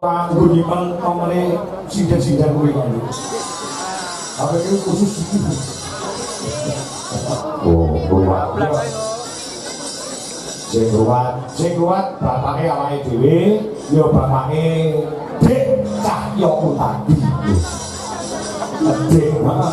Kanggo nyimpen nomere sinden-sinden kuwi kan. Apa iki khusus iki? Oh, ruwat. Sing ruwat bapake awake dhewe, ya bapake Dik Cahya Utadi. Dik, heeh.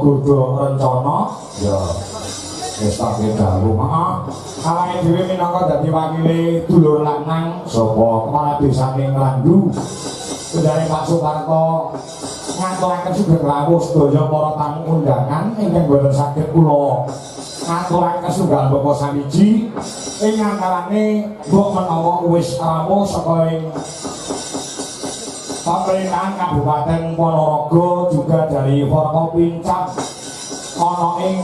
Kudu rencana ya wis tak dalu maaf awake dhewe minangka dadi wakile dulur lanang saka kepala desane Nglandu Kendari Pak Suparto ngaturaken sugeng rawuh sedaya para tamu undangan ingkang boten saged kula ngaturaken sugeng bapa samiji ing antarane mbok menawa wis rawuh saka ing pemerintahan Kabupaten Ponorogo juga dari Forkopincang ana ing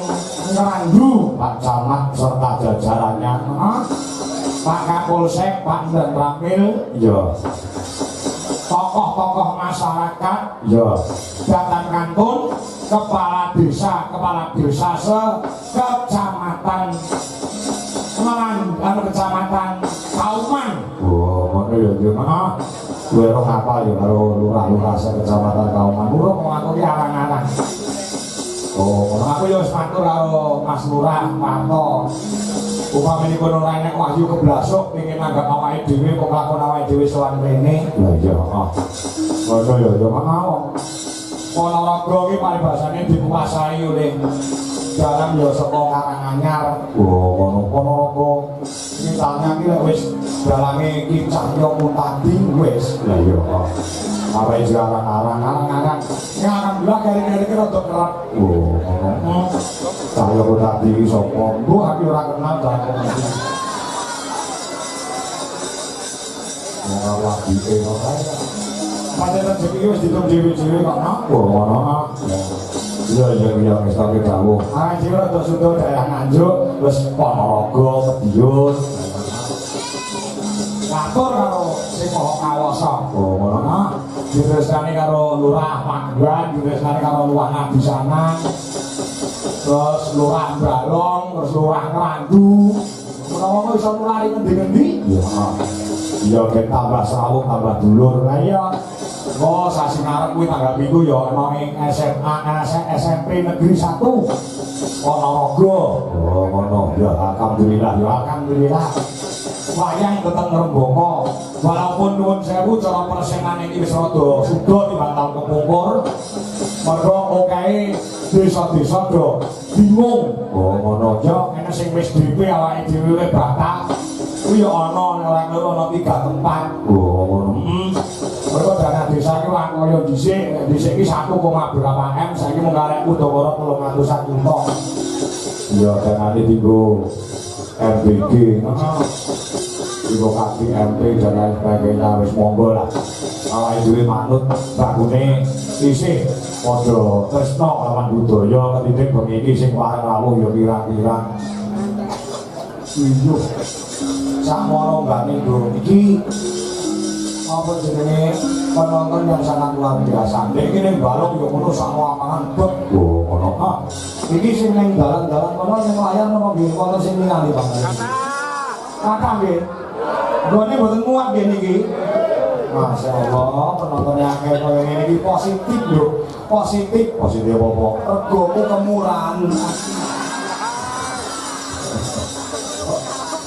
Nglandu Pak Camat serta jajarannya Pak Kapolsek Pak Ndan Ramil ya tokoh-tokoh masyarakat ya datang kantun kepala desa kecamatan kecamatan Kauman ngono ya gimana gue apa ya karo lurah-lurah kecamatan Kauman urung aku ki arang-arang aku ya wis matur karo Mas Lurah Parto upaminipun ora enek wahyu keblasuk pengin nanggap awake dhewe kok lakon awake dhewe sowan rene lha iya ngono ya ya mawon Ponorogo ki paribasane dikuasai oleh dalam ya saka Karanganyar ngono Ponorogo misalnya ki wis dalange Ki Cahyo Muntadi wis lha iya apa iki arang-arang alhamdulillah kari-kari rada kerap Cahyo Muntadi iki sapa aku ora kenal Cahyo Muntadi ora lagi ora pancen rezeki wis ditung dhewe-dhewe kok ngono iya wis tak dawuh dhewe rada sudo daerah Nganjuk wis Ponorogo Medius ngatur karo sing maha kawasa ngono ditresnani karo Lurah Magban ditresnani karo Lurah Nabisanan terus Lurah Balong terus Lurah Nglandu menawa kok iso nulari ngendi-endi iya ben tambah srawung tambah dulur lah iya kok sasi ngarep kuwi tanggal 7 ya ana ing SMA SMP Negeri 1 Ponorogo ngono ya alhamdulillah wayang tetep ngrembaka walaupun nuwun sewu cara persenane iki wis rada suda timbang taun kepungkur mergo okehe desa-desa do bingung ngono ya enek sing wis dhewe awake dhewe batak kuwi ya ana ora ana 3 tempat ngono mergo dana desa iki wong kaya dhisik iki 1, berapa M saiki mung arek udakara 300 juta ya danane dienggo MBG Ibu kaki MP dan lain sebagainya wis monggo lah awake dhewe manut bagune isih padha tresna lawan budaya ketitik bengi iki sing rawuh ya pirang-pirang iya sakmono mbane nduk iki apa jenenge penonton yang sangat luar biasa. Nek iki ning balong yo ngono sak lapangan bek. Oh, ono. Ha. Iki sing ning dalan-dalan kono sing layar nopo nggih wonten sing ningali Bang. Kakak nggih. Gone mboten muat nggih niki. Masya Allah, penontonnya akeh koyo ngene iki positif lho. Positif apa? Regoku kemurahan.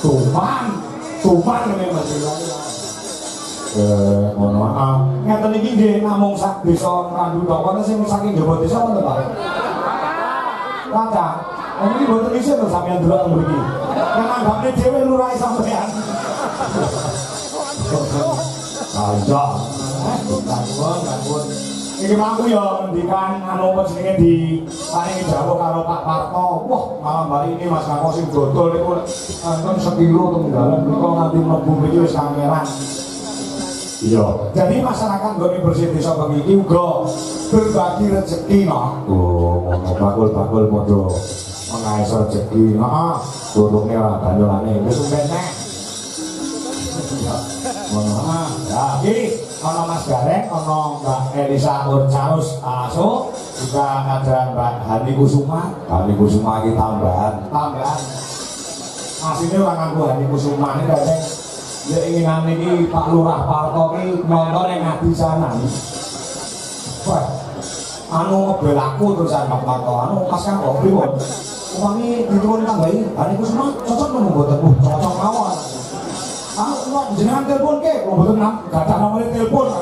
Tuman ngene Mas. Mohon maaf. Ngeten iki nggih namung sak desa Randu tok. Wonten sing saking jaba desa wonten Pak? Kakak, iki mboten isin to sampeyan delok teng mriki. Nek anggapne dhewe lurahe sampeyan. Aja. Kangen. Iki mampu ya ngendikan anu apa jenenge di paringi dawuh karo Pak Parto. Wah, malam hari ini Mas Kakak sing dodol niku enten sekilo teng dalan niku nganti mlebu mriki wis kameran. Iya. Jadi masyarakat nggone bersih desa bengi iki uga berbagi rezeki no. Oh, ngono bakul padha mengais rezeki. Heeh. Durunge ora banyolane wis sumpene. Ya, iki ana Mas Gareng, ana Mbak Elisa Urcarus Aso, juga ada Mbak Hani Kusuma. Hani Kusuma iki tambahan. Asline ora nganggo Hani Kusuma iki kadang ya inginan iki Pak Lurah Parto iki nonton ning ati sana. Wah, anu ngebel aku terusan Pak Parto, anu Mas Kang pripun? Umangi dituwun tambahi Hani Kusuma cocok nang mboten? Cocok mawon. Jenengan telepon ke, mboten gak ada nomor telepon.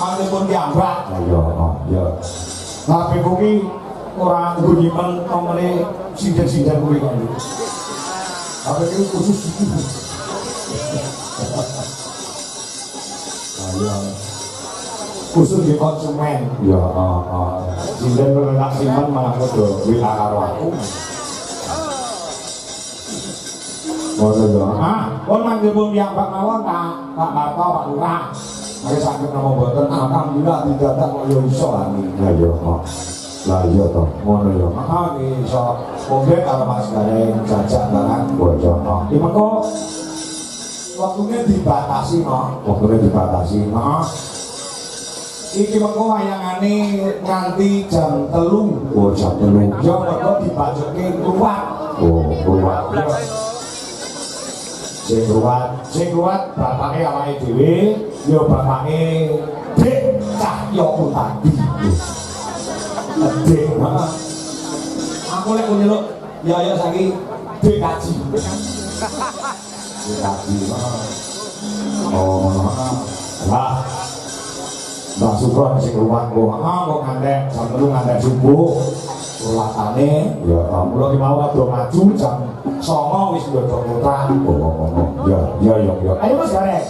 Telepon ki ambak. Iya. Tapi kuwi ora nggo nyimpen nomere sinden-sinden kuwi kan. Tapi iki khusus iki. Ayo. Khusus di konsumen. Ya, sinden kalau tak simpan malah podo WA karo aku. Pun manggilipun piyambak mawon Pak Parto, Pak Lurah. Mari saged napa mboten alhamdulillah didadak kok ya iso amin. Lah iya to, ngono ya. Iki iso monggo karo Mas Gareng jajak barang bojono. Iki mengko waktunya dibatasi no. Iki mengko wayangane nganti jam 3. Oh, jam 3. Ya mengko dibajokke keluar. Oh, keluar. Sing kuat bapake awake dhewe, ya bapake Dik Cahyo tadi. Dik, heeh. Aku lek nyeluk ya saiki Dik Kaji. Dik Kaji. Oh, lah. Mbak Sukron sing kuat kok, kok ngantek jam 3 ngantek subuh. Ulatane ya kula ki mau ado maju jam 09.00 wis ndodok putra. Oh, ya. Ayo Mas Gareng.